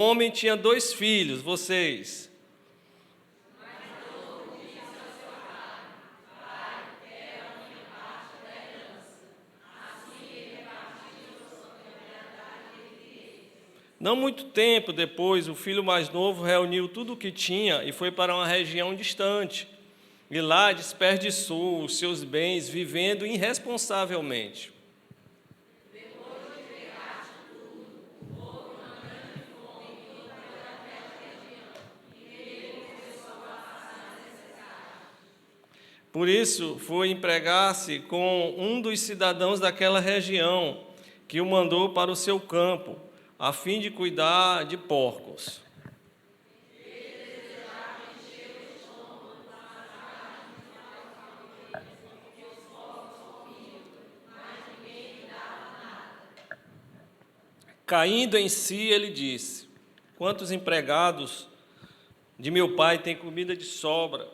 homem tinha 2 filhos, vocês. Não muito tempo depois, o filho mais novo reuniu tudo o que tinha e foi para uma região distante. E lá desperdiçou os seus bens vivendo irresponsavelmente. Por isso, foi empregar-se com um dos cidadãos daquela região, que o mandou para o seu campo, a fim de cuidar de porcos. Caindo em si, ele disse: quantos empregados de meu pai têm comida de sobra,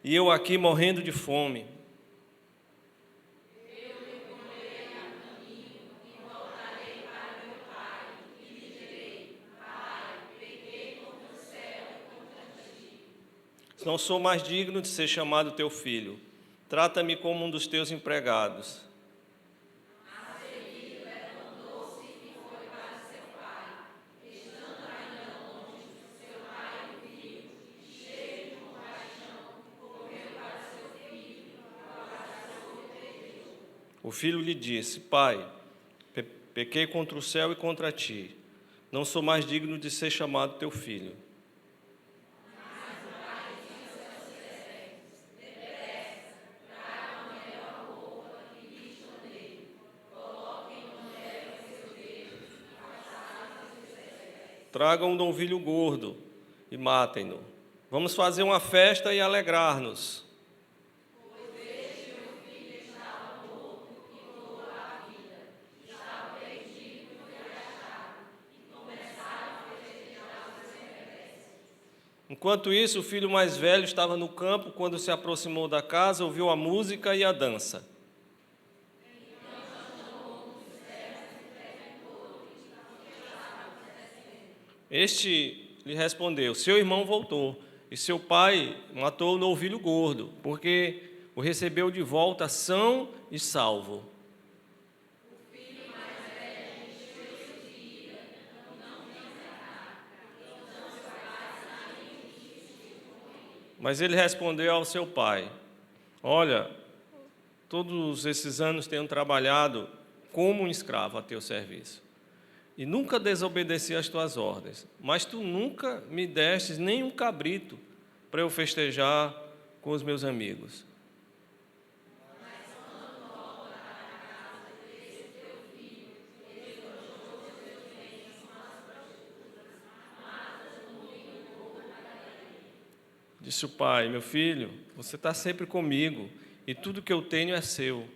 e eu aqui morrendo de fome? Não sou mais digno de ser chamado teu filho. Trata-me como um dos teus empregados. O filho lhe disse: pai, pequei contra o céu e contra ti. Não sou mais digno de ser chamado teu filho. Tragam um novilho gordo e matem-no. Vamos fazer uma festa e alegrar-nos. Enquanto isso, o filho mais velho estava no campo. Quando se aproximou da casa, ouviu a música e a dança. Este lhe respondeu: seu irmão voltou, e seu pai matou o novilho gordo, porque o recebeu de volta são e salvo. Mas ele respondeu ao seu pai: olha, todos esses anos tenho trabalhado como um escravo a teu serviço, e nunca desobedeci às tuas ordens, mas tu nunca me destes nem um cabrito para eu festejar com os meus amigos. Disse o pai: meu filho, você está sempre comigo, e tudo que eu tenho é seu.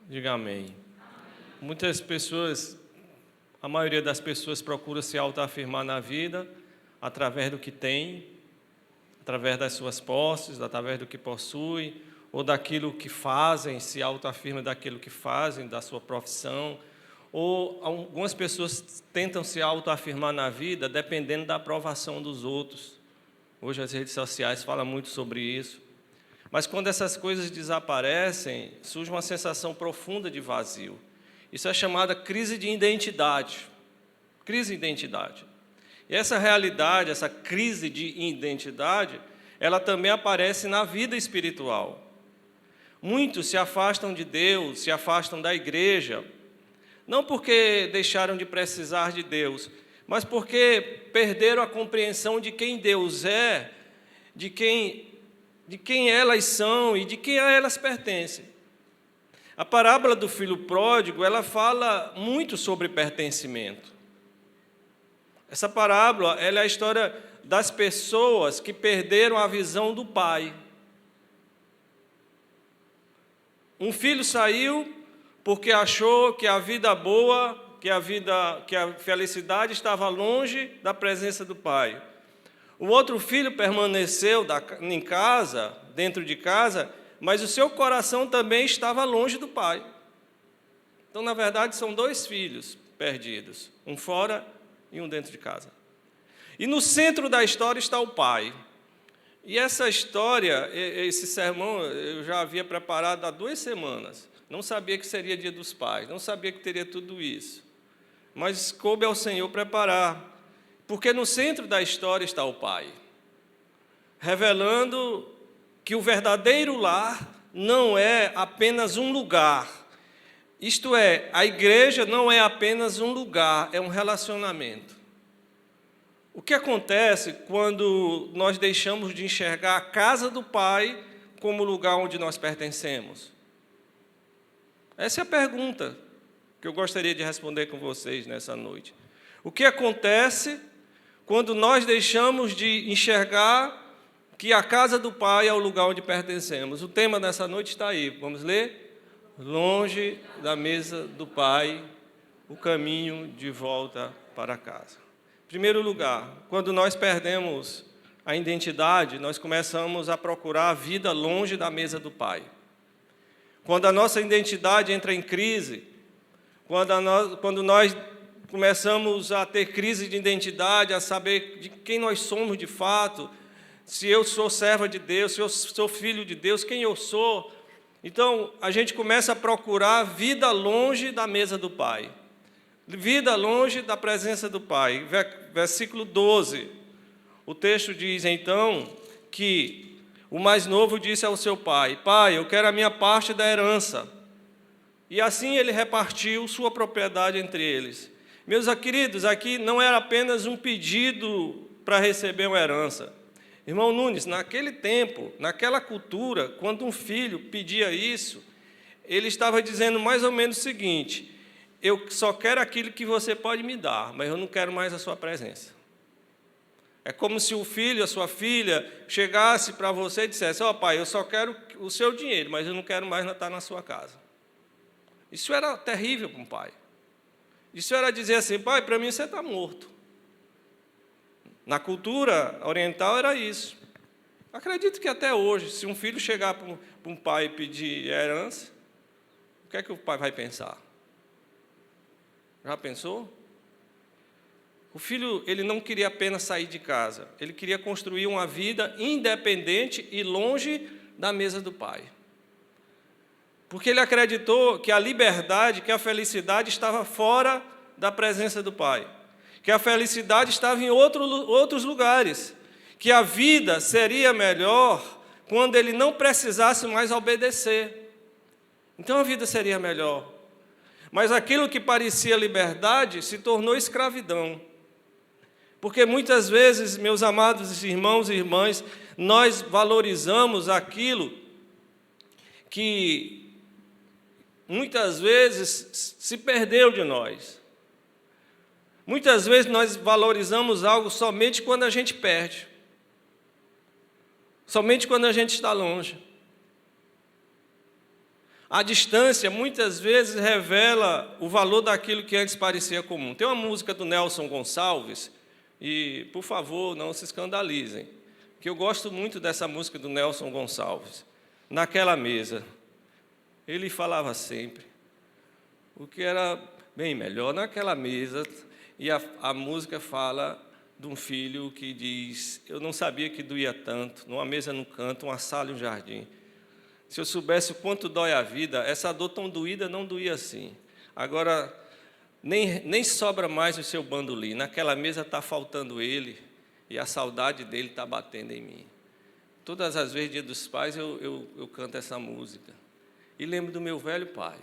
Diga amém. Muitas pessoas, a maioria das pessoas procura se autoafirmar na vida através do que tem, através das suas posses, através do que possui, ou daquilo que fazem, se autoafirma daquilo que fazem, da sua profissão. Ou algumas pessoas tentam se autoafirmar na vida dependendo da aprovação dos outros. Hoje as redes sociais falam muito sobre isso. Mas quando essas coisas desaparecem, surge uma sensação profunda de vazio. Isso é chamada crise de identidade. Crise de identidade. E essa realidade, essa crise de identidade, ela também aparece na vida espiritual. Muitos se afastam de Deus, se afastam da igreja, não porque deixaram de precisar de Deus, mas porque perderam a compreensão de quem Deus é, de quem elas são e de quem a elas pertencem. A parábola do filho pródigo, ela fala muito sobre pertencimento. Essa parábola, ela é a história das pessoas que perderam a visão do pai. Um filho saiu porque achou que a vida boa, que a felicidade estava longe da presença do pai. O outro filho permaneceu em casa, dentro de casa, mas o seu coração também estava longe do pai. Então, na verdade, são dois filhos perdidos, um fora e um dentro de casa. E no centro da história está o pai. E essa história, esse sermão, eu já havia preparado há 2 semanas. Não sabia que seria Dia dos Pais, não sabia que teria tudo isso. Mas coube ao Senhor preparar, porque no centro da história está o pai, revelando que o verdadeiro lar não é apenas um lugar. Isto é, a igreja não é apenas um lugar, é um relacionamento. O que acontece quando nós deixamos de enxergar a casa do Pai como o lugar onde nós pertencemos? Essa é a pergunta que eu gostaria de responder com vocês nessa noite. O que acontece quando nós deixamos de enxergar que a casa do Pai é o lugar onde pertencemos? O tema dessa noite está aí, vamos ler? Longe da mesa do Pai, o caminho de volta para casa. Em primeiro lugar, quando nós perdemos a identidade, nós começamos a procurar a vida longe da mesa do Pai. Quando a nossa identidade entra em crise, quando nós começamos a ter crise de identidade, a saber de quem nós somos de fato, se eu sou serva de Deus, se eu sou filho de Deus, quem eu sou, então a gente começa a procurar vida longe da mesa do Pai. Vida longe da presença do Pai. Versículo 12, o texto diz então que o mais novo disse ao seu pai: Pai, eu quero a minha parte da herança. E assim ele repartiu sua propriedade entre eles. Meus queridos, aqui não era apenas um pedido para receber uma herança. Irmão Nunes, naquele tempo, naquela cultura, quando um filho pedia isso, ele estava dizendo mais ou menos o seguinte: eu só quero aquilo que você pode me dar, mas eu não quero mais a sua presença. É como se o filho, a sua filha, chegasse para você e dissesse: ó, pai, eu só quero o seu dinheiro, mas eu não quero mais estar na sua casa. Isso era terrível para um pai. Isso era dizer assim: pai, para mim você está morto. Na cultura oriental era isso. Acredito que até hoje, se um filho chegar para um pai e pedir herança, o que é que o pai vai pensar? Já pensou? O filho, ele não queria apenas sair de casa, ele queria construir uma vida independente e longe da mesa do pai. Porque ele acreditou que a liberdade, que a felicidade estava fora da presença do pai, que a felicidade estava em outros lugares, que a vida seria melhor quando ele não precisasse mais obedecer. Então a vida seria melhor. Mas aquilo que parecia liberdade se tornou escravidão. Porque muitas vezes, meus amados irmãos e irmãs, nós valorizamos aquilo que muitas vezes se perdeu de nós. Muitas vezes nós valorizamos algo somente quando a gente perde. Somente quando a gente está longe. A distância, muitas vezes, revela o valor daquilo que antes parecia comum. Tem uma música do Nelson Gonçalves, e, por favor, não se escandalizem, que eu gosto muito dessa música do Nelson Gonçalves. Naquela mesa, ele falava sempre o que era bem melhor naquela mesa, e a música fala de um filho que diz: eu não sabia que doía tanto, numa mesa no canto, uma sala e um jardim. Se eu soubesse o quanto dói a vida, essa dor tão doída não doía assim. Agora, nem sobra mais o seu bandolim. Naquela mesa está faltando ele, e a saudade dele está batendo em mim. Todas as vezes, Dia dos Pais, eu canto essa música. E lembro do meu velho pai.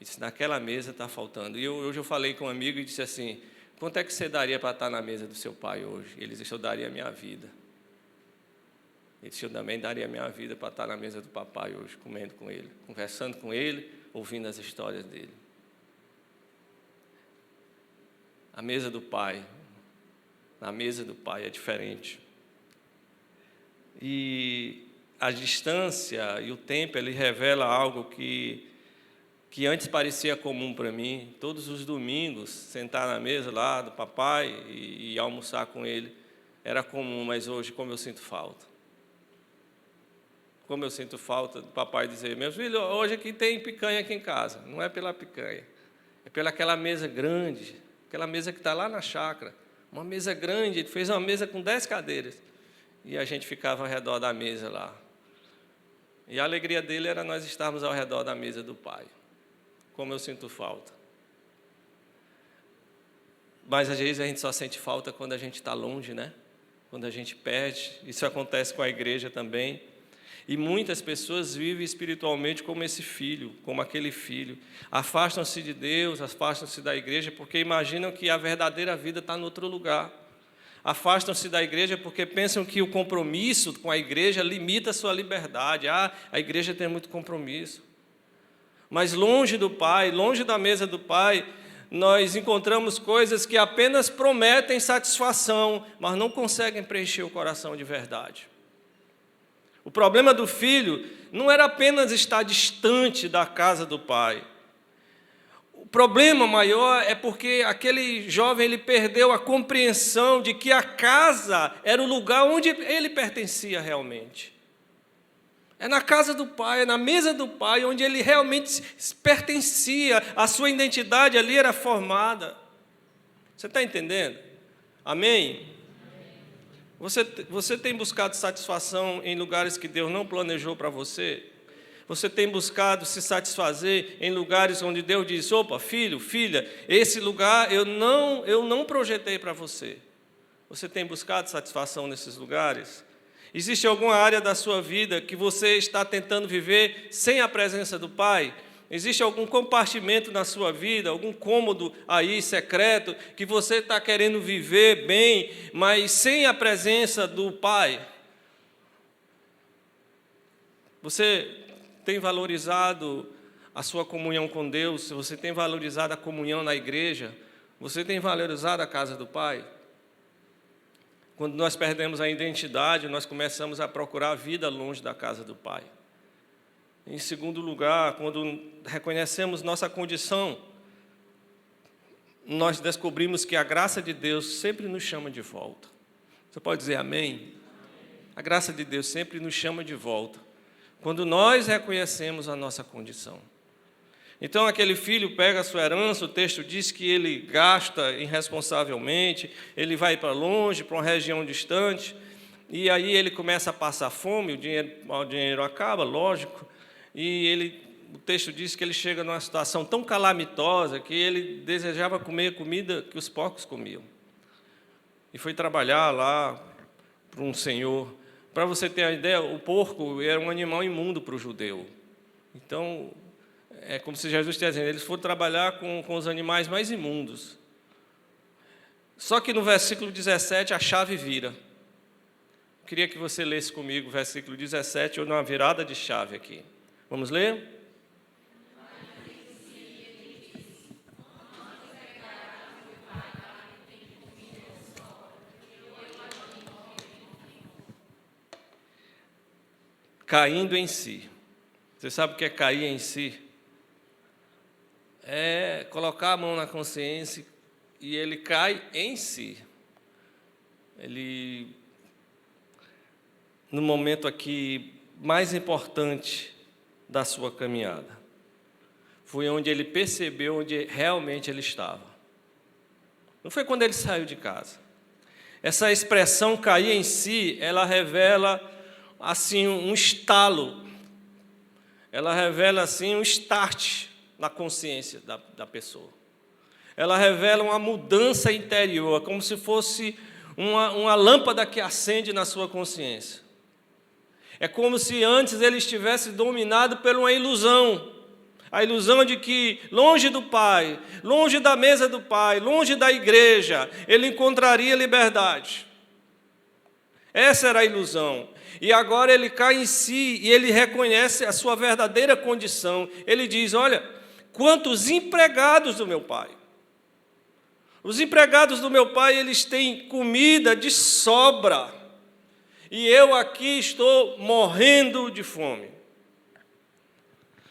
E disse: naquela mesa está faltando. E hoje eu falei com um amigo e disse assim: quanto é que você daria para estar na mesa do seu pai hoje? Ele disse: eu daria a minha vida. Ele disse: eu também daria a minha vida para estar na mesa do papai hoje, comendo com ele, conversando com ele, ouvindo as histórias dele. A mesa do pai, na mesa do pai é diferente. E a distância e o tempo, ele revela algo que antes parecia comum para mim. Todos os domingos, sentar na mesa lá do papai e almoçar com ele, era comum, mas hoje, como eu sinto falta. Como eu sinto falta do papai dizer: meus filhos, hoje aqui tem picanha aqui em casa. Não é pela picanha, é pela aquela mesa grande, aquela mesa que está lá na chácara. Uma mesa grande, ele fez uma mesa com 10 cadeiras. E a gente ficava ao redor da mesa lá. E a alegria dele era nós estarmos ao redor da mesa do pai. Como eu sinto falta. Mas às vezes a gente só sente falta quando a gente está longe, né? Quando a gente perde. Isso acontece com a igreja também. E muitas pessoas vivem espiritualmente como esse filho, como aquele filho. Afastam-se de Deus, afastam-se da igreja, porque imaginam que a verdadeira vida está em outro lugar. Afastam-se da igreja porque pensam que o compromisso com a igreja limita a sua liberdade. A igreja tem muito compromisso. Mas longe do Pai, longe da mesa do Pai, nós encontramos coisas que apenas prometem satisfação, mas não conseguem preencher o coração de verdade. O problema do filho não era apenas estar distante da casa do pai. O problema maior é porque aquele jovem ele perdeu a compreensão de que a casa era o lugar onde ele pertencia realmente. É na casa do pai, é na mesa do pai, onde ele realmente pertencia, a sua identidade ali era formada. Você está entendendo? Amém? Você tem buscado satisfação em lugares que Deus não planejou para você? Você tem buscado se satisfazer em lugares onde Deus diz: opa, filho, filha, esse lugar eu não projetei para você. Você tem buscado satisfação nesses lugares? Existe alguma área da sua vida que você está tentando viver sem a presença do Pai? Existe algum compartimento na sua vida, algum cômodo aí secreto, que você está querendo viver bem, mas sem a presença do Pai? Você tem valorizado a sua comunhão com Deus? Você tem valorizado a comunhão na igreja? Você tem valorizado a casa do Pai? Quando nós perdemos a identidade, nós começamos a procurar a vida longe da casa do Pai. Em segundo lugar, quando reconhecemos nossa condição, nós descobrimos que a graça de Deus sempre nos chama de volta. Você pode dizer amém? A graça de Deus sempre nos chama de volta, quando nós reconhecemos a nossa condição. Então, aquele filho pega a sua herança, o texto diz que ele gasta irresponsavelmente, ele vai para longe, para uma região distante, e aí ele começa a passar fome, o dinheiro acaba, lógico, e o texto diz que ele chega numa situação tão calamitosa que ele desejava comer comida que os porcos comiam. E foi trabalhar lá para um senhor. Para você ter uma ideia, o porco era um animal imundo para o judeu. Então, é como se Jesus estivesse dizendo, eles foram trabalhar com os animais mais imundos. Só que no versículo 17 a chave vira. Eu queria que você lesse comigo o versículo 17, ou numa virada de chave aqui. Vamos ler? Caindo em si. Você sabe o que é cair em si? É colocar a mão na consciência e ele cai em si. Ele, no momento aqui mais importante da sua caminhada, foi onde ele percebeu onde realmente ele estava. Não foi quando ele saiu de casa. Essa expressão cair em si, ela revela assim um estalo, ela revela assim um start na consciência da pessoa. Ela revela uma mudança interior, como se fosse uma lâmpada que acende na sua consciência. É como se antes ele estivesse dominado por uma ilusão. A ilusão de que, longe do Pai, longe da mesa do Pai, longe da igreja, ele encontraria liberdade. Essa era a ilusão. E agora ele cai em si e ele reconhece a sua verdadeira condição. Ele diz: olha, quantos empregados do meu pai. Os empregados do meu pai, eles têm comida de sobra. E eu aqui estou morrendo de fome.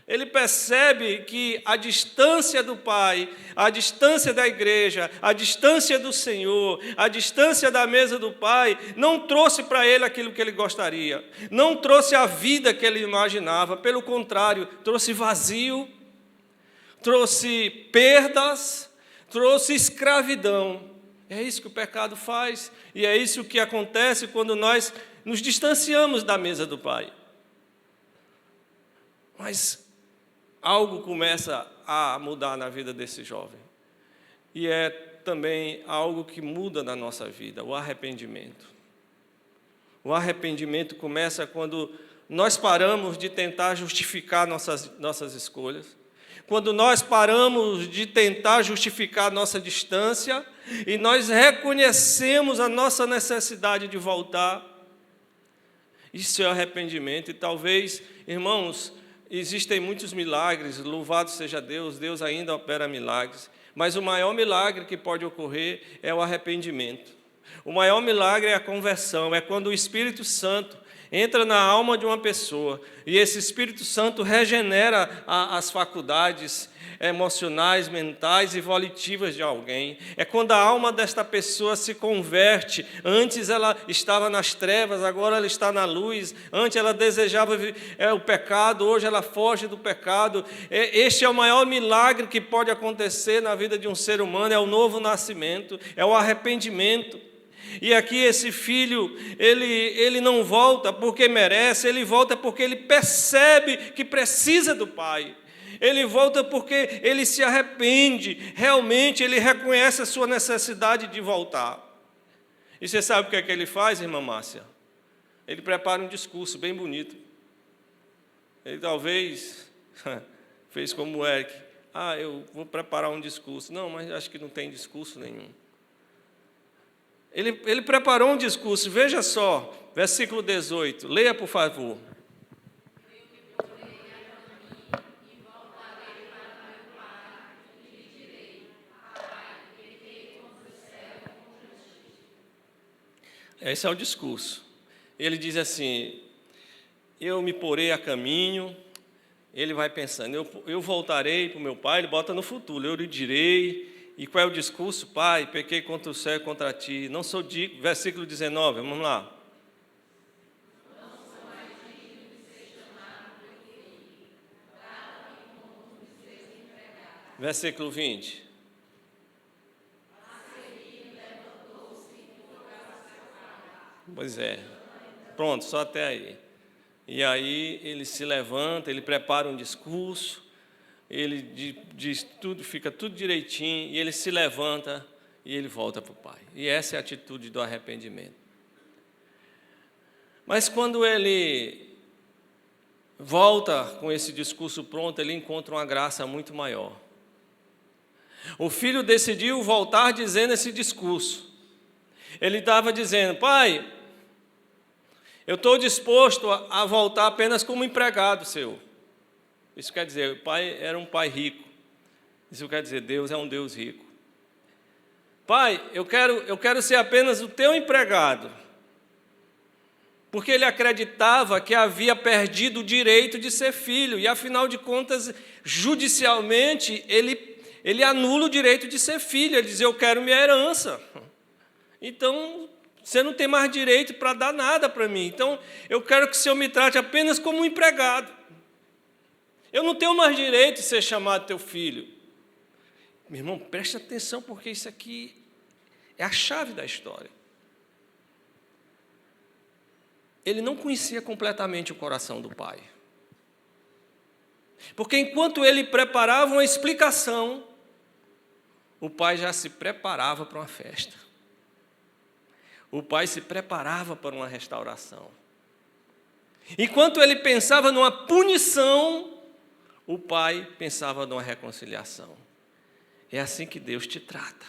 Ele percebe que a distância do Pai, a distância da igreja, a distância do Senhor, a distância da mesa do Pai, não trouxe para ele aquilo que ele gostaria, não trouxe a vida que ele imaginava, pelo contrário, trouxe vazio, trouxe perdas, trouxe escravidão. É isso que o pecado faz, e é isso que acontece quando nós nos distanciamos da mesa do Pai. Mas algo começa a mudar na vida desse jovem. E é também algo que muda na nossa vida, o arrependimento. O arrependimento começa quando nós paramos de tentar justificar nossas escolhas, quando nós paramos de tentar justificar nossa distância e nós reconhecemos a nossa necessidade de voltar. Isso é arrependimento. E talvez, irmãos, existem muitos milagres, louvado seja Deus, Deus ainda opera milagres, mas o maior milagre que pode ocorrer é o arrependimento. O maior milagre é a conversão, é quando o Espírito Santo entra na alma de uma pessoa e esse Espírito Santo regenera as faculdades emocionais, mentais e volitivas de alguém. É quando a alma desta pessoa se converte. Antes ela estava nas trevas, agora ela está na luz. Antes ela desejava o pecado, hoje ela foge do pecado. Este é o maior milagre que pode acontecer na vida de um ser humano, é o novo nascimento, é o arrependimento. E aqui esse filho, ele não volta porque merece, ele volta porque ele percebe que precisa do Pai. Ele volta porque ele se arrepende, realmente ele reconhece a sua necessidade de voltar. E você sabe o que é que ele faz, irmã Márcia? Ele prepara um discurso bem bonito. Ele talvez fez como o Eric. Eu vou preparar um discurso. Não, mas acho que não tem discurso nenhum. Ele preparou um discurso, veja só, versículo 18, leia por favor. Esse é o discurso. Ele diz assim: eu me porei a caminho. Ele vai pensando, eu voltarei para o meu pai. Ele bota no futuro, eu lhe direi. E qual é o discurso? Pai, pequei contra o céu e contra ti. Não sou digno. Versículo 19, vamos lá. Não sou mais digno de ser chamado teu filho. Trata-me como um dos teus empregados. Versículo 20. Pois é. Pronto, só até aí. E aí ele se levanta, ele prepara um discurso, ele diz tudo, fica tudo direitinho, e ele se levanta e ele volta para o Pai. E essa é a atitude do arrependimento. Mas quando ele volta com esse discurso pronto, ele encontra uma graça muito maior. O filho decidiu voltar dizendo esse discurso. Ele estava dizendo: Pai, eu estou disposto a voltar apenas como empregado seu. Isso quer dizer, o pai era um pai rico. Isso quer dizer, Deus é um Deus rico. Pai, eu quero ser apenas o teu empregado. Porque ele acreditava que havia perdido o direito de ser filho. E, afinal de contas, judicialmente, ele anula o direito de ser filho. Ele diz: eu quero minha herança. Então, você não tem mais direito para dar nada para mim. Então, eu quero que o Senhor me trate apenas como um empregado. Eu não tenho mais direito de ser chamado teu filho. Meu irmão, preste atenção, porque isso aqui é a chave da história. Ele não conhecia completamente o coração do pai. Porque enquanto ele preparava uma explicação, o pai já se preparava para uma festa. O pai se preparava para uma restauração. Enquanto ele pensava numa punição, o pai pensava numa reconciliação. É assim que Deus te trata.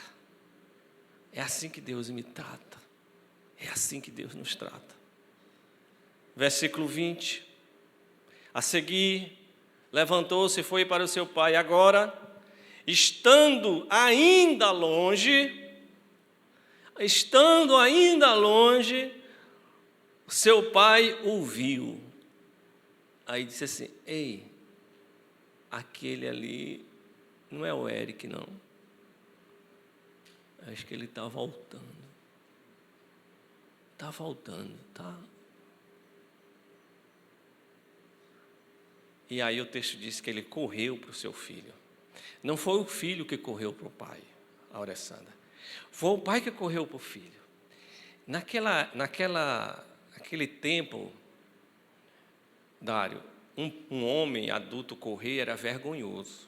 É assim que Deus me trata. É assim que Deus nos trata. Versículo 20. A seguir, levantou-se e foi para o seu pai. Agora, estando ainda longe, seu pai ouviu. Aí disse assim: ei, aquele ali não é o Eric, não. Acho que ele está voltando. Está voltando, tá? E aí o texto diz que ele correu para o seu filho. Não foi o filho que correu para o pai, Alessandra. Foi o pai que correu para o filho. Naquele tempo, Dário, um homem adulto correr era vergonhoso.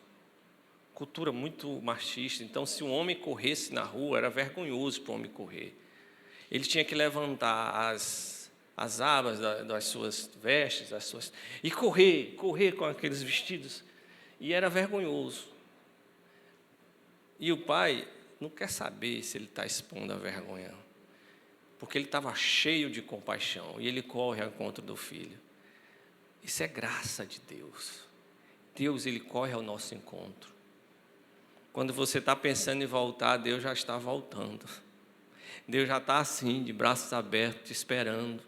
Cultura muito machista. Então, se um homem corresse na rua, era vergonhoso para o homem correr. Ele tinha que levantar as abas das suas vestes, e correr com aqueles vestidos. E era vergonhoso. E o pai não quer saber se ele está expondo a vergonha, porque ele estava cheio de compaixão, e ele corre ao encontro do filho. Isso é graça de Deus. Deus, ele corre ao nosso encontro. Quando você está pensando em voltar, Deus já está voltando. Deus já está assim, de braços abertos, te esperando.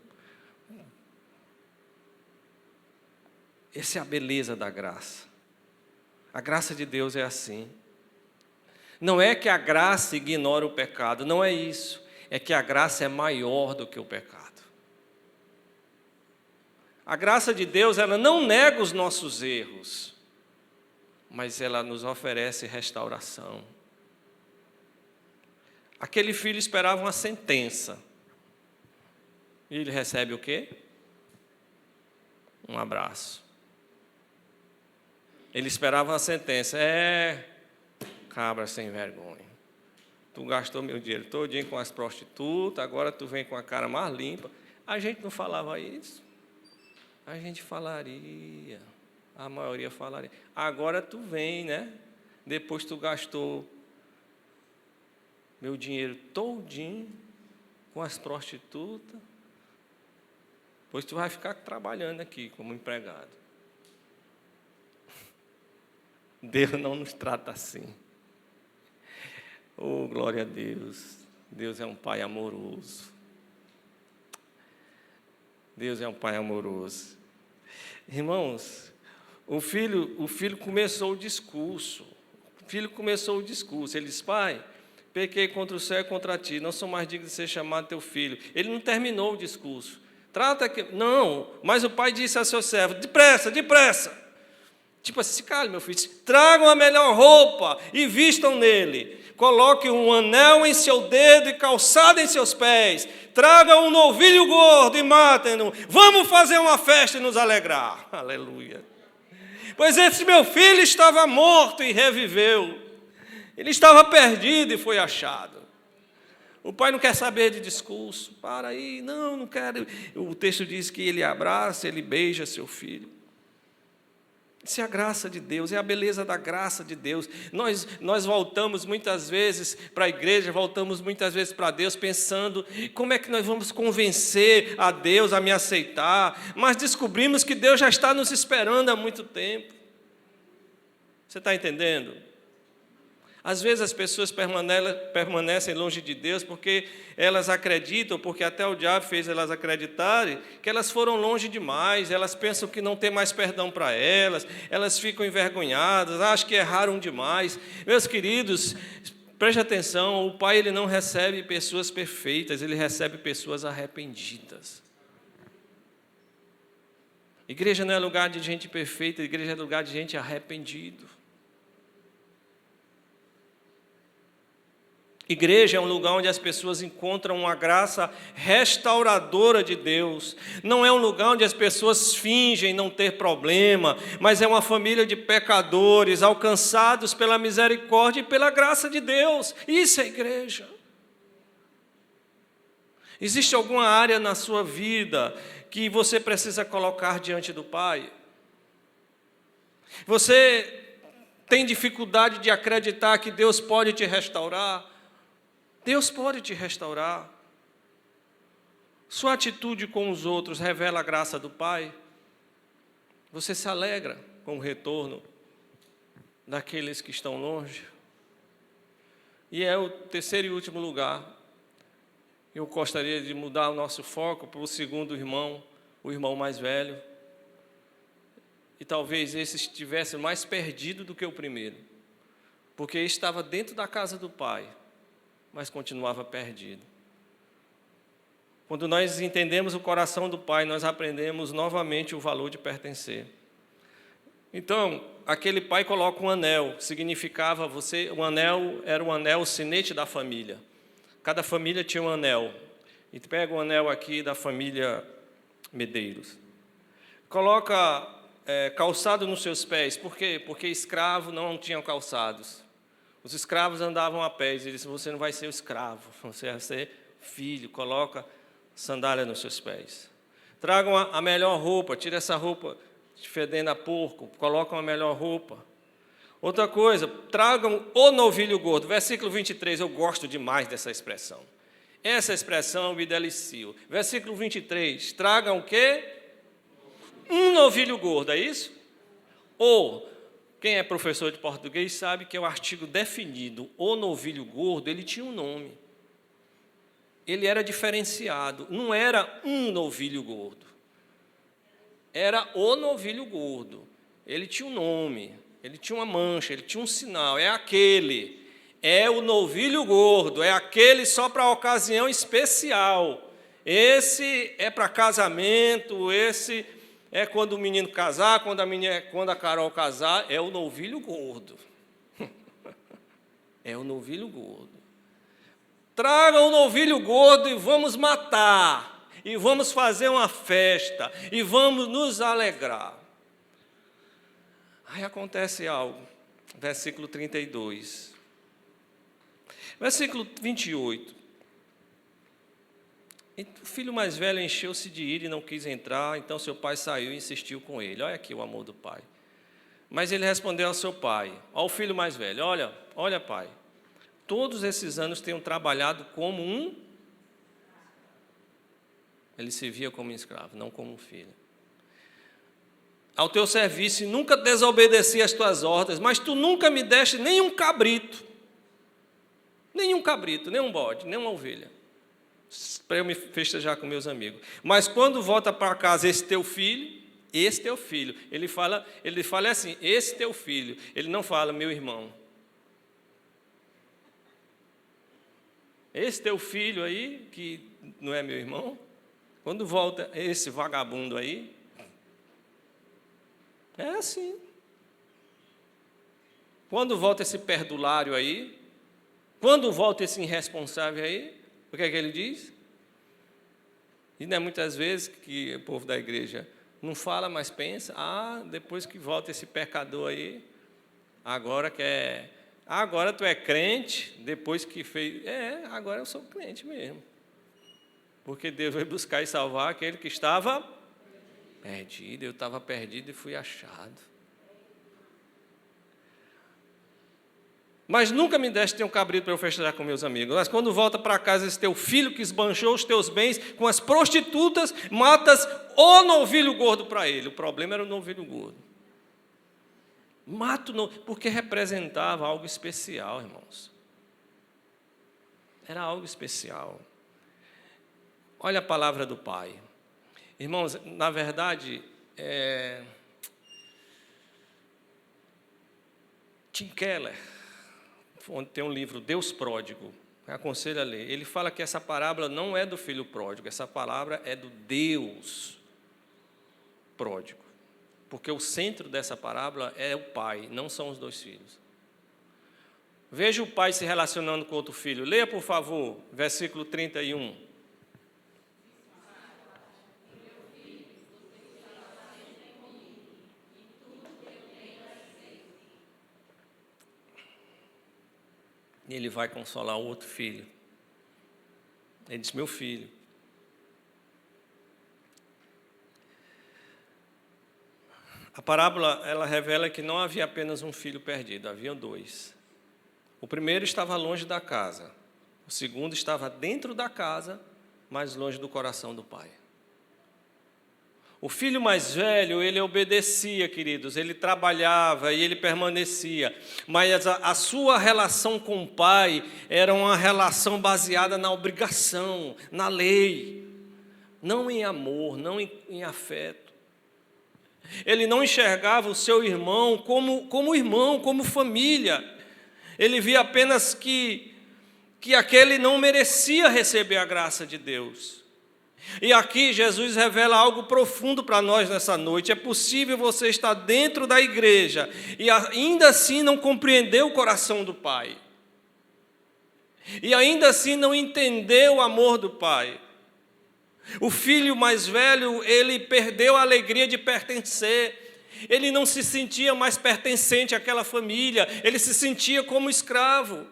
Essa é a beleza da graça. A graça de Deus é assim. Não é que a graça ignora o pecado, não é isso. É que a graça é maior do que o pecado. A graça de Deus, ela não nega os nossos erros, mas ela nos oferece restauração. Aquele filho esperava uma sentença. E ele recebe o quê? Um abraço. Ele esperava uma sentença. Cabra sem vergonha. Tu gastou meu dinheiro todinho com as prostitutas, agora tu vem com a cara mais limpa. A gente não falava isso? A gente falaria. A maioria falaria. Agora tu vem, né? Depois tu gastou meu dinheiro todinho com as prostitutas. Pois tu vai ficar trabalhando aqui como empregado. Deus não nos trata assim. Oh, glória a Deus. Deus é um Pai amoroso. Deus é um Pai amoroso. Irmãos, o filho começou o discurso. Ele disse: pai, pequei contra o céu e contra ti, não sou mais digno de ser chamado teu filho. Ele não terminou o discurso. Não, mas o pai disse a seu servo: depressa. Tipo assim, cale, meu filho, tragam a melhor roupa e vistam nele. Coloquem um anel em seu dedo e calçado em seus pés. Tragam um novilho gordo e matem-no. Vamos fazer uma festa e nos alegrar. Aleluia. Pois esse meu filho estava morto e reviveu. Ele estava perdido e foi achado. O pai não quer saber de discurso. Para aí, não quero. O texto diz que ele abraça, ele beija seu filho. Isso é a graça de Deus, é a beleza da graça de Deus. Nós voltamos muitas vezes para a igreja, voltamos muitas vezes para Deus pensando: como é que nós vamos convencer a Deus a me aceitar? Mas descobrimos que Deus já está nos esperando há muito tempo. Você está entendendo? Às vezes as pessoas permanecem longe de Deus porque elas acreditam, porque até o diabo fez elas acreditarem, que elas foram longe demais, elas pensam que não tem mais perdão para elas, elas ficam envergonhadas, acham que erraram demais. Meus queridos, preste atenção, o Pai, ele não recebe pessoas perfeitas, ele recebe pessoas arrependidas. Igreja não é lugar de gente perfeita, igreja é lugar de gente arrependido. Igreja é um lugar onde as pessoas encontram uma graça restauradora de Deus. Não é um lugar onde as pessoas fingem não ter problema, mas é uma família de pecadores alcançados pela misericórdia e pela graça de Deus. Isso é igreja. Existe alguma área na sua vida que você precisa colocar diante do Pai? Você tem dificuldade de acreditar que Deus pode te restaurar? Deus pode te restaurar. Sua atitude com os outros revela a graça do Pai. Você se alegra com o retorno daqueles que estão longe. E é o terceiro e último lugar. Eu gostaria de mudar o nosso foco para o segundo irmão, o irmão mais velho. e talvez esse estivesse mais perdido do que o primeiro, porque estava dentro da casa do Pai, mas continuava perdido. Quando nós entendemos o coração do Pai, nós aprendemos novamente o valor de pertencer. Então, aquele pai coloca um anel, significava o anel era o anel, o sinete da família. Cada família tinha um anel. E pega o anel aqui da família Medeiros. Coloca calçado nos seus pés. Por quê? Porque escravo não tinham calçados. Os escravos andavam a pé. Ele disse, você não vai ser escravo, você vai ser filho. Coloca sandália nos seus pés. Tragam a melhor roupa, tira essa roupa fedendo a porco, colocam a melhor roupa. Outra coisa, tragam o novilho gordo. Versículo 23, eu gosto demais dessa expressão. Essa expressão me delicio. Versículo 23, tragam o quê? Um novilho gordo, é isso? Ou, quem é professor de português sabe que é o artigo definido. O novilho gordo, ele tinha um nome. Ele era diferenciado, não era um novilho gordo. Era o novilho gordo. Ele tinha um nome, ele tinha uma mancha, ele tinha um sinal. É aquele, é o novilho gordo, é aquele só para ocasião especial. Esse é para casamento, esse é quando o menino casar, quando a Carol casar, é o novilho gordo. É o novilho gordo. Tragam o novilho gordo e vamos matar. E vamos fazer uma festa, e vamos nos alegrar. Aí acontece algo, versículo 32. Versículo 28. E o filho mais velho encheu-se de ira e não quis entrar, então seu pai saiu e insistiu com ele. Olha aqui o amor do pai. Mas ele respondeu ao seu pai, ao filho mais velho, olha pai, todos esses anos tenho trabalhado como um... Ele se via como um escravo, não como um filho. Ao teu serviço, e nunca desobedeci às tuas ordens, mas tu nunca me deste nem um cabrito, nem um bode, nem uma ovelha, para eu me festejar com meus amigos. Mas quando volta para casa esse teu filho, ele fala assim, esse teu filho, ele não fala meu irmão. Esse teu filho aí, que não é meu irmão, quando volta esse vagabundo aí, é assim. Quando volta esse perdulário aí, quando volta esse irresponsável aí, o que é que ele diz? E não é muitas vezes que o povo da igreja não fala, mas pensa, depois que volta esse pecador aí, agora tu é crente, depois que fez... agora eu sou crente mesmo. Porque Deus vai buscar e salvar aquele que estava perdido. Eu estava perdido e fui achado. Mas nunca me deste ter um cabrito para eu festejar com meus amigos. Mas quando volta para casa esse teu filho que esbanjou os teus bens com as prostitutas, matas o novilho gordo para ele. O problema era o novilho gordo. Porque representava algo especial, irmãos. Era algo especial. Olha a palavra do Pai. Irmãos, na verdade, Tim Keller, onde tem um livro, Deus Pródigo, aconselho a ler. Ele fala que essa parábola não é do filho pródigo, essa palavra é do Deus pródigo. Porque o centro dessa parábola é o pai, não são os dois filhos. Veja o pai se relacionando com outro filho. Leia, por favor, versículo 31. E ele vai consolar o outro filho. Ele diz, meu filho. A parábola, ela revela que não havia apenas um filho perdido, havia dois. O primeiro estava longe da casa. O segundo estava dentro da casa, mas longe do coração do pai. O filho mais velho, ele obedecia, queridos, ele trabalhava e ele permanecia, mas a sua relação com o pai era uma relação baseada na obrigação, na lei, não em amor, não em afeto. Ele não enxergava o seu irmão como irmão, como família. Ele via apenas que aquele não merecia receber a graça de Deus. E aqui Jesus revela algo profundo para nós nessa noite. É possível você estar dentro da igreja e ainda assim não compreender o coração do Pai. E ainda assim não entender o amor do Pai. O filho mais velho, ele perdeu a alegria de pertencer. Ele não se sentia mais pertencente àquela família. Ele se sentia como escravo.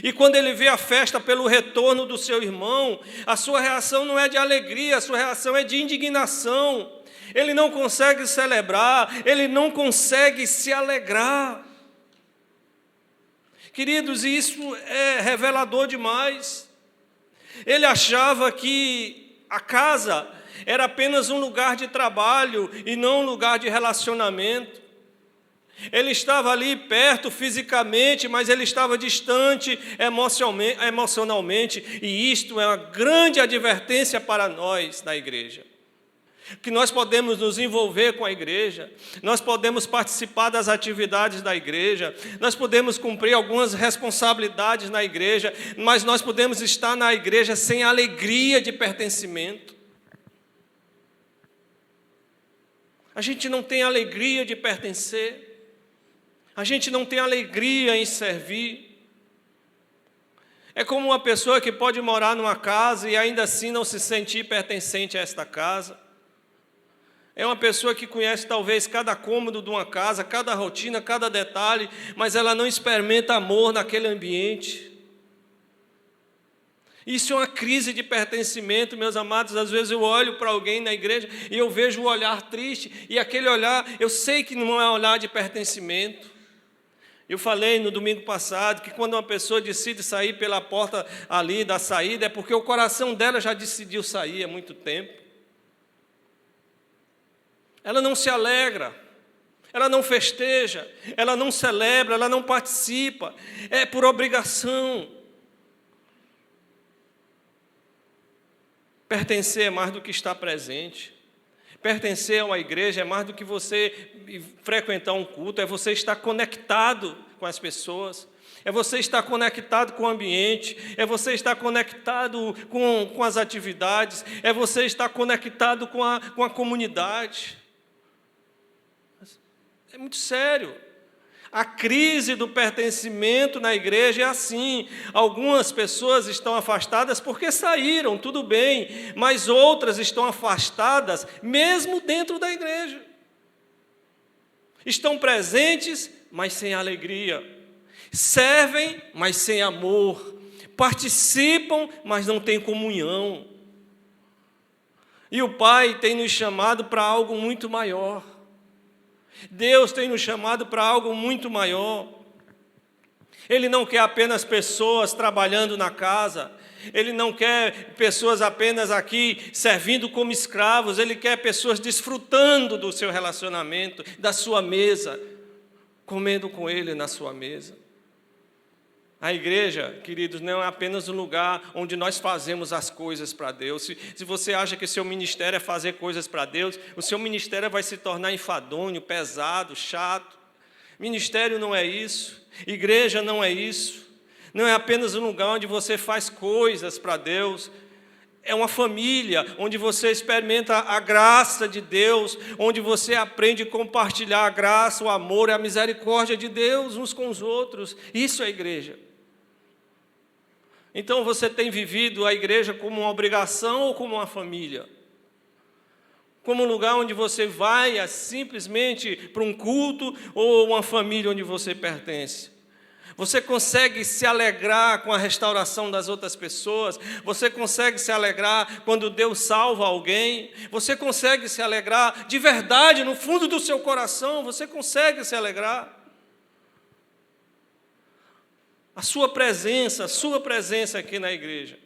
E quando ele vê a festa pelo retorno do seu irmão, a sua reação não é de alegria, a sua reação é de indignação. Ele não consegue celebrar, ele não consegue se alegrar. Queridos, isso é revelador demais. Ele achava que a casa era apenas um lugar de trabalho e não um lugar de relacionamento. Ele estava ali perto fisicamente, mas ele estava distante emocionalmente, e isto é uma grande advertência para nós na igreja. Que nós podemos nos envolver com a igreja, nós podemos participar das atividades da igreja, nós podemos cumprir algumas responsabilidades na igreja, mas nós podemos estar na igreja sem alegria de pertencimento. A gente não tem alegria de pertencer. A gente não tem alegria em servir. É como uma pessoa que pode morar numa casa e ainda assim não se sentir pertencente a esta casa. É uma pessoa que conhece talvez cada cômodo de uma casa, cada rotina, cada detalhe, mas ela não experimenta amor naquele ambiente. Isso é uma crise de pertencimento, meus amados. Às vezes eu olho para alguém na igreja e eu vejo o olhar triste, e aquele olhar, eu sei que não é um olhar de pertencimento. Eu falei no domingo passado que quando uma pessoa decide sair pela porta ali da saída, é porque o coração dela já decidiu sair há muito tempo. Ela não se alegra, ela não festeja, ela não celebra, ela não participa, é por obrigação. Pertencer é mais do que estar presente. Pertencer a uma igreja é mais do que você frequentar um culto, é você estar conectado com as pessoas, é você estar conectado com o ambiente, é você estar conectado com as atividades, é você estar conectado com a comunidade. É muito sério. A crise do pertencimento na igreja é assim. Algumas pessoas estão afastadas porque saíram, tudo bem, mas outras estão afastadas mesmo dentro da igreja. Estão presentes, mas sem alegria. Servem, mas sem amor. Participam, mas não têm comunhão. E o Pai tem nos chamado para algo muito maior. Deus tem nos chamado para algo muito maior. Ele não quer apenas pessoas trabalhando na casa. Ele não quer pessoas apenas aqui servindo como escravos. Ele quer pessoas desfrutando do seu relacionamento, da sua mesa, comendo com Ele na sua mesa. A igreja, queridos, não é apenas um lugar onde nós fazemos as coisas para Deus. Se você acha que seu ministério é fazer coisas para Deus, o seu ministério vai se tornar enfadonho, pesado, chato. Ministério não é isso. Igreja não é isso. Não é apenas um lugar onde você faz coisas para Deus. É uma família onde você experimenta a graça de Deus, onde você aprende a compartilhar a graça, o amor e a misericórdia de Deus uns com os outros. Isso é a igreja. Então você tem vivido a igreja como uma obrigação ou como uma família? Como um lugar onde você vai simplesmente para um culto ou uma família onde você pertence? Você consegue se alegrar com a restauração das outras pessoas? Você consegue se alegrar quando Deus salva alguém? Você consegue se alegrar de verdade, no fundo do seu coração? Você consegue se alegrar? A sua presença aqui na igreja,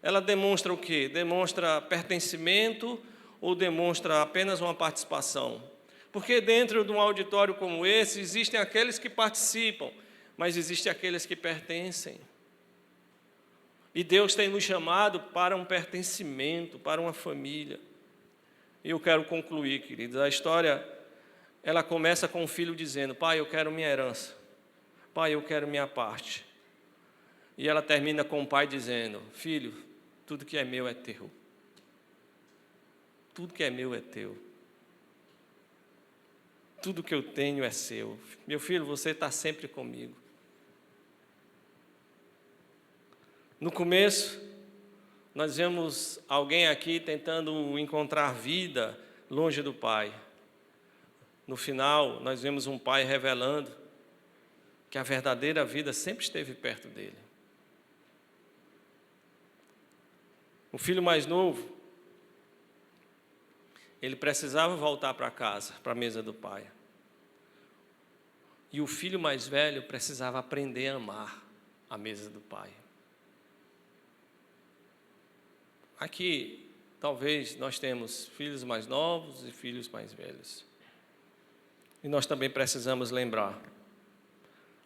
ela demonstra o quê? Demonstra pertencimento ou demonstra apenas uma participação? Porque dentro de um auditório como esse, existem aqueles que participam, mas existem aqueles que pertencem. E Deus tem nos chamado para um pertencimento, para uma família. E eu quero concluir, queridos. A história, ela começa com o filho dizendo: pai, eu quero minha herança. Pai, eu quero minha parte. E ela termina com o pai dizendo: filho, tudo que é meu é teu. Tudo que é meu é teu. Tudo que eu tenho é seu. Meu filho, você está sempre comigo. No começo, nós vemos alguém aqui tentando encontrar vida longe do pai. No final, nós vemos um pai revelando que a verdadeira vida sempre esteve perto dele. O filho mais novo, ele precisava voltar para casa, para a mesa do pai. E o filho mais velho precisava aprender a amar a mesa do pai. Aqui, talvez, nós temos filhos mais novos e filhos mais velhos. E nós também precisamos lembrar.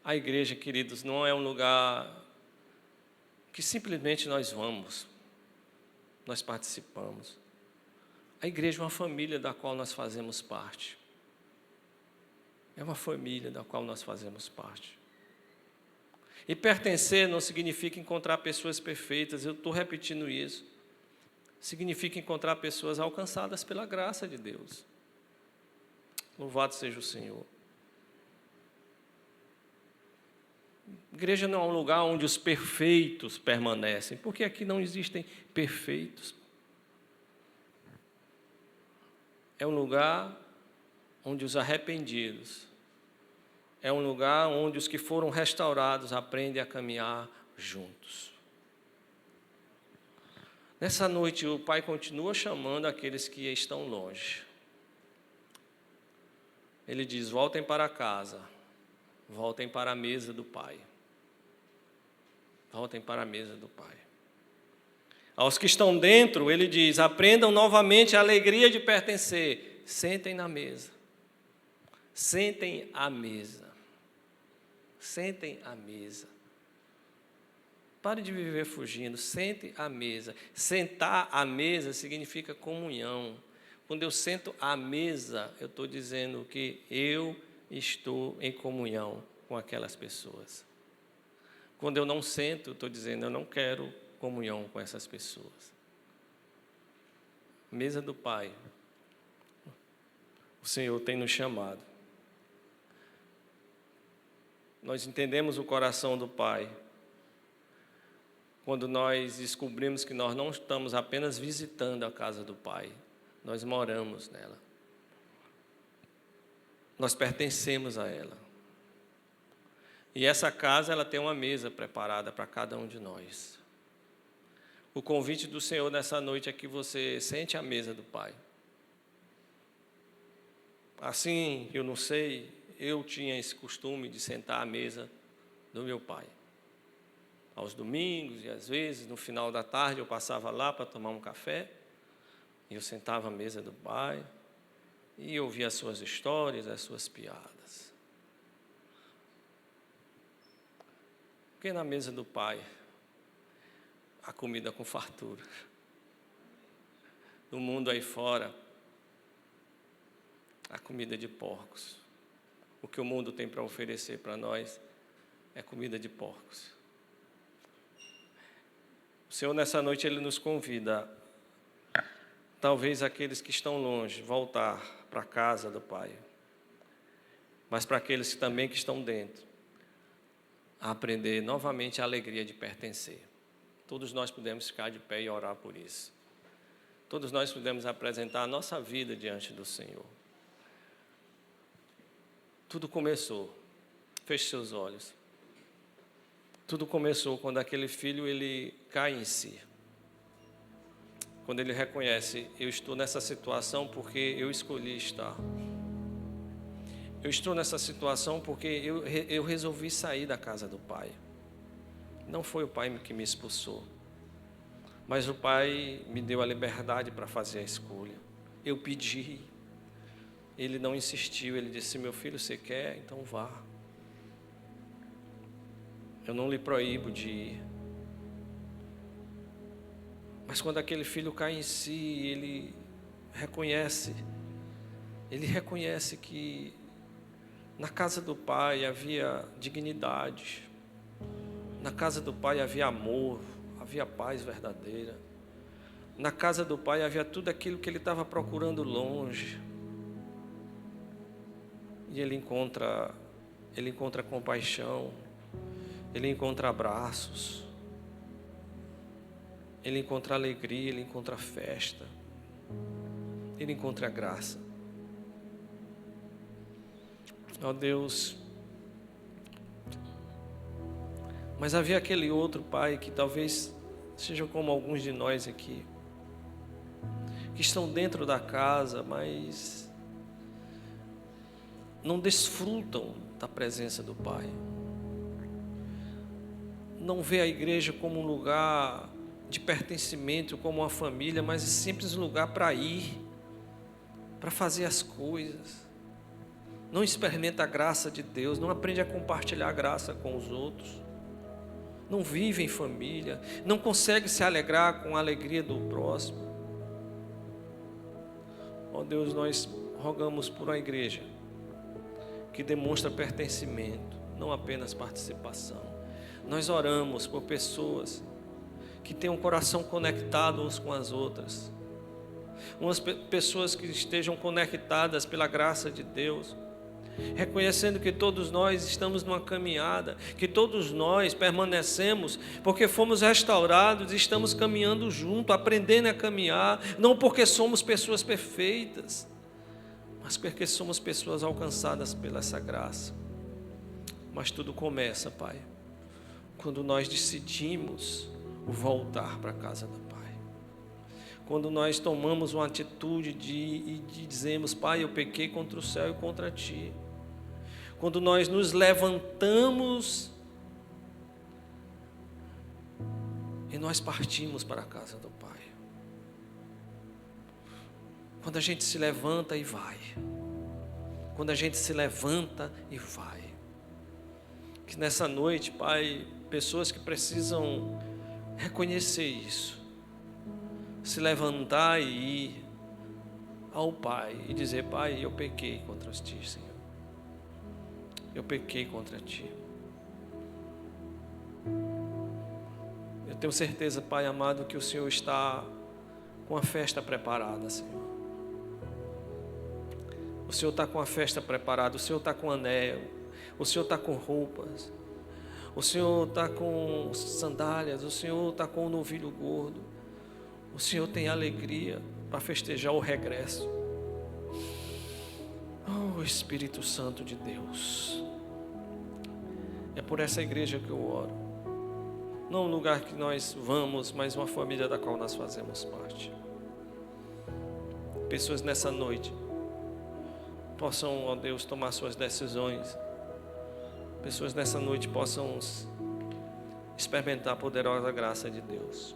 A igreja, queridos, não é um lugar que simplesmente nós vamos, nós participamos. A igreja é uma família da qual nós fazemos parte. É uma família da qual nós fazemos parte. E pertencer não significa encontrar pessoas perfeitas, eu estou repetindo isso. Significa encontrar pessoas alcançadas pela graça de Deus. Louvado seja o Senhor. Igreja não é um lugar onde os perfeitos permanecem, porque aqui não existem perfeitos. É um lugar onde os arrependidos, é um lugar onde os que foram restaurados aprendem a caminhar juntos. Nessa noite, o Pai continua chamando aqueles que estão longe. Ele diz: voltem para casa, voltem para a mesa do Pai. Voltem para a mesa do Pai. Aos que estão dentro, ele diz: aprendam novamente a alegria de pertencer. Sentem na mesa. Sentem à mesa. Sentem à mesa. Pare de viver fugindo. Sente à mesa. Sentar à mesa significa comunhão. Quando eu sento à mesa, eu estou dizendo que eu estou em comunhão com aquelas pessoas. Quando eu não sento, eu estou dizendo, eu não quero comunhão com essas pessoas. Mesa do Pai. O Senhor tem nos chamado. Nós entendemos o coração do Pai quando nós descobrimos que nós não estamos apenas visitando a casa do Pai, nós moramos nela. Nós pertencemos a ela. E essa casa, ela tem uma mesa preparada para cada um de nós. O convite do Senhor nessa noite é que você sente à mesa do Pai. Assim, eu não sei, eu tinha esse costume de sentar à mesa do meu pai. Aos domingos e às vezes, no final da tarde, eu passava lá para tomar um café. E eu sentava à mesa do Pai e ouvia as suas histórias, as suas piadas. Porque na mesa do Pai, a comida com fartura. No mundo aí fora, a comida de porcos. O que o mundo tem para oferecer para nós é comida de porcos. O Senhor, nessa noite, Ele nos convida, talvez aqueles que estão longe, voltar para a casa do Pai. Mas para aqueles que também que estão dentro, a aprender novamente a alegria de pertencer. Todos nós podemos ficar de pé e orar por isso. Todos nós podemos apresentar a nossa vida diante do Senhor. Tudo começou, feche seus olhos. Tudo começou quando aquele filho, ele cai em si. Quando ele reconhece, eu estou nessa situação porque eu escolhi estar. Eu estou nessa situação porque eu resolvi sair da casa do Pai. Não foi o Pai que me expulsou, mas o Pai me deu a liberdade para fazer a escolha. Eu pedi, Ele não insistiu, Ele disse: meu filho, você quer? Então vá. Eu não lhe proíbo de ir. Mas quando aquele filho cai em si, ele ele reconhece que na casa do Pai havia dignidade, na casa do Pai havia amor, havia paz verdadeira, na casa do Pai havia tudo aquilo que ele estava procurando longe. E ele encontra compaixão, ele encontra abraços, ele encontra alegria, ele encontra festa, ele encontra graça. Ó Deus, mas havia aquele outro pai que talvez seja como alguns de nós aqui, que estão dentro da casa, mas não desfrutam da presença do Pai. Não vê a igreja como um lugar de pertencimento, como uma família, mas é simples lugar para ir, para fazer as coisas. Não experimenta a graça de Deus, não aprende a compartilhar a graça com os outros. Não vive em família, não consegue se alegrar com a alegria do próximo. Ó Deus, nós rogamos por uma igreja que demonstra pertencimento, não apenas participação. Nós oramos por pessoas que têm um coração conectado uns com as outras, umas pessoas que estejam conectadas pela graça de Deus, reconhecendo que todos nós estamos numa caminhada, que todos nós permanecemos porque fomos restaurados e estamos caminhando junto, aprendendo a caminhar, não porque somos pessoas perfeitas, mas porque somos pessoas alcançadas pela essa graça. Mas tudo começa, Pai, quando nós decidimos voltar para a casa do Pai. Quando nós tomamos uma atitude de dizemos, Pai, eu pequei contra o céu e contra Ti. Quando nós nos levantamos e nós partimos para a casa do Pai. Quando a gente se levanta e vai. Quando a gente se levanta e vai. Que nessa noite, Pai, pessoas que precisam reconhecer isso, se levantar e ir ao Pai e dizer, Pai, eu pequei contra Ti, Senhor. Eu pequei contra Ti. Eu tenho certeza, Pai amado, que o Senhor está com a festa preparada, Senhor. O Senhor está com a festa preparada, o Senhor está com anel, o Senhor está com roupas, o Senhor está com sandálias, o Senhor está com o novilho gordo, o Senhor tem alegria para festejar o regresso. Oh, Espírito Santo de Deus, é por essa igreja que eu oro, não um lugar que nós vamos, mas uma família da qual nós fazemos parte. Pessoas nessa noite possam, ó Deus, tomar suas decisões. Pessoas nessa noite possam experimentar a poderosa graça de Deus.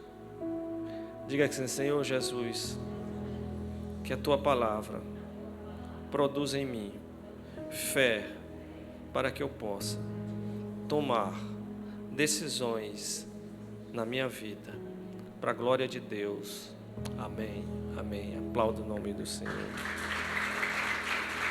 Diga assim, Senhor Jesus, que a Tua palavra produza em mim fé para que eu possa tomar decisões na minha vida, para a glória de Deus. Amém, amém. Aplaudo o nome do Senhor.